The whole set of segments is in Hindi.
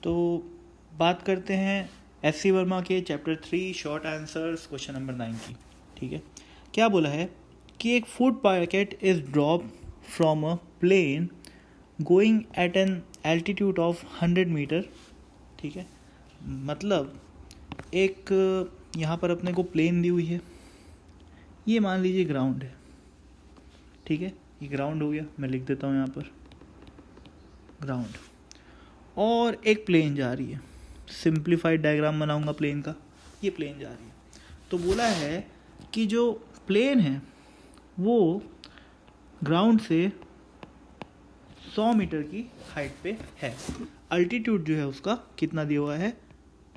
तो बात करते हैं एस.सी. वर्मा के chapter 3 short answers question number 9 की। ठीक है, क्या बोला है कि एक food packet is drop from a plane going at an altitude of 100 metre. ठीक है, मतलब एक यहाँ पर अपने को प्लेन दी हुई है, ये मान लीजिए ग्राउंड है। ठीक है, ये ग्राउंड हो गया, मैं लिख देता हूँ यहाँ पर ग्राउंड, और एक प्लेन जा रही है। सिंप्लीफाइड डायग्राम बनाऊंगा प्लेन का, ये प्लेन जा रही है। तो बोला है कि जो प्लेन है वो ग्राउंड से 100 मीटर की हाइट पे है। अल्टीट्यूड जो है उसका कितना दिया हुआ है,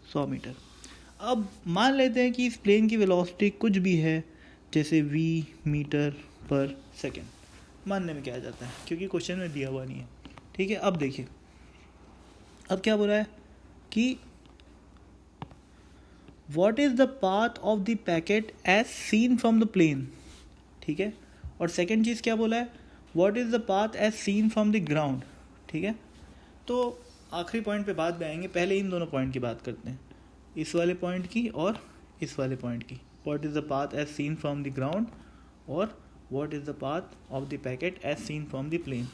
100 मीटर। अब मान लेते हैं कि इस प्लेन की वेलोसिटी कुछ भी है, जैसे v मीटर पर सेकेंड। मानने में क्या आ जाता है, क्योंकि क्वेश्चन में दिया हुआ नहीं है। ठीक है, अब देखिए, अब क्या बोला है कि what is the path of the packet as seen from the plane. ठीक है, और सेकंड चीज़ क्या बोला है, what is the path as seen from the ground. ठीक है, तो आखिरी पॉइंट पे बाद में आएंगे, पहले इन दोनों पॉइंट की बात करते हैं, इस वाले पॉइंट की और इस वाले पॉइंट की। What is the path as seen from the ground और what is the path of the packet as seen from the plane.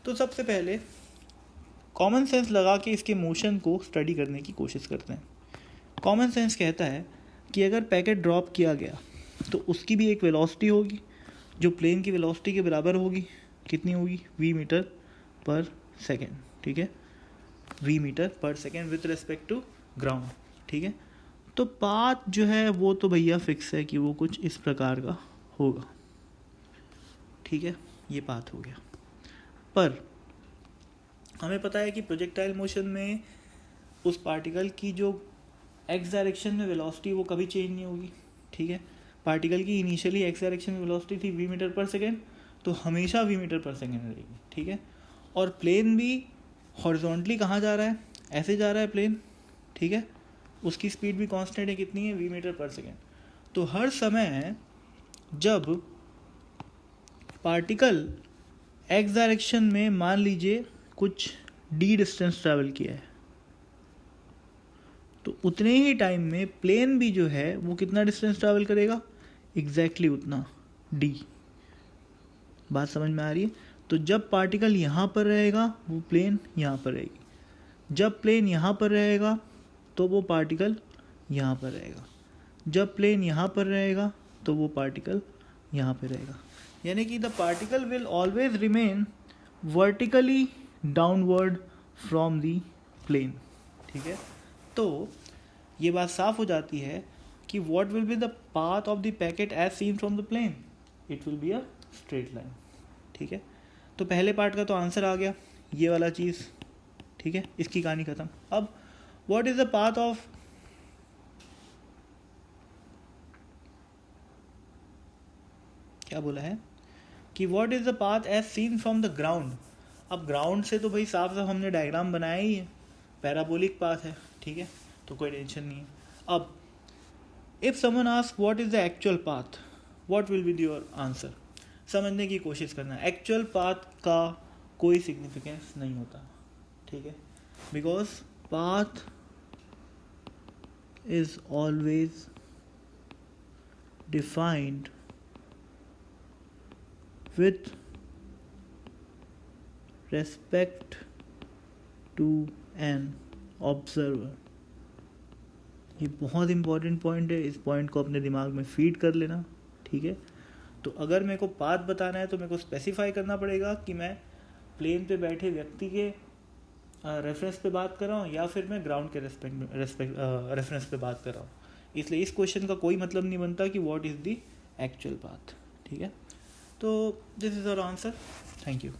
तो सबसे पहले कॉमन सेंस लगा के इसके मोशन को स्टडी करने की कोशिश करते हैं। कॉमन सेंस कहता है कि अगर पैकेट ड्रॉप किया गया तो उसकी भी एक वेलोसिटी होगी जो प्लेन की वेलोसिटी के बराबर होगी। कितनी होगी, v मीटर पर सेकेंड। ठीक है, v मीटर पर second with respect to ground. ठीक है, तो पाथ जो है वो तो भैया फिक्स है कि वो कुछ इस प्रकार का होगा। ठीक है, ये पाथ हो गया। पर हमें पता है कि प्रोजेक्टाइल मोशन में उस पार्टिकल की जो एक्स डायरेक्शन में वेलोसिटी वो कभी चेंज नहीं होगी। ठीक है, पार्टिकल की इनिशियली एक्स डायरेक्शन में वेलोसिटी थी v मीटर पर सेकेंड, तो हमेशा v मीटर पर सेकेंड रहेगी। ठीक है, और प्लेन भी हॉरिजॉन्टली कहाँ जा रहा है, ऐसे जा रहा है प्लेन। ठीक है, उसकी स्पीड भी कांस्टेंट है, कितनी है, v मीटर पर सेकेंड। तो हर समय जब पार्टिकल एक्स डायरेक्शन में मान लीजिए कुछ d डिस्टेंस ट्रैवल किया है, तो उतने ही टाइम में प्लेन भी जो है वो कितना डिस्टेंस ट्रैवल करेगा, एग्जैक्टली उतना d। बात समझ में आ रही है। तो जब पार्टिकल यहाँ पर रहेगा वो प्लेन यहाँ पर रहेगी, जब प्लेन यहाँ पर रहेगा तो वो पार्टिकल यहाँ पर रहेगा, जब प्लेन यहाँ पर रहेगा तो वो पार्टिकल यहाँ पर रहेगा। यानी कि the particle will always remain vertically downward from the plane. ठीक है, तो ये बात साफ हो जाती है कि what will be the path of the packet as seen from the plane, it will be a straight line. ठीक है, तो पहले पार्ट का तो आंसर आ गया, ये वाला चीज़। ठीक है, इसकी कहानी ख़त्म। अब what is the path of, क्या बोला है कि what is the path as seen from the ground. अब ग्राउंड से तो भाई साफ साफ हमने डायग्राम बनाया ही है, पैराबोलिक पाथ है। ठीक है, तो कोई टेंशन नहीं है। अब if someone ask what is the actual path, what will be your answer. समझने की कोशिश करना, एक्चुअल पाथ का कोई सिग्निफिकेंस नहीं होता। ठीक है, because path is always defined with respect to an observer। ये बहुत इंपॉर्टेंट पॉइंट है, इस पॉइंट को अपने दिमाग में फीड कर लेना। ठीक है, तो अगर मेरे को पाथ बताना है तो मेरे को स्पेसिफाई करना पड़ेगा कि मैं प्लेन पे बैठे व्यक्ति के रेफरेंस पे बात कर रहा हूँ या फिर मैं ग्राउंड के रेफरेंस पे बात कर रहा हूँ। इसलिए इस क्वेश्चन का कोई मतलब नहीं बनता कि what is the actual path. ठीक है, तो this is our answer. Thank you.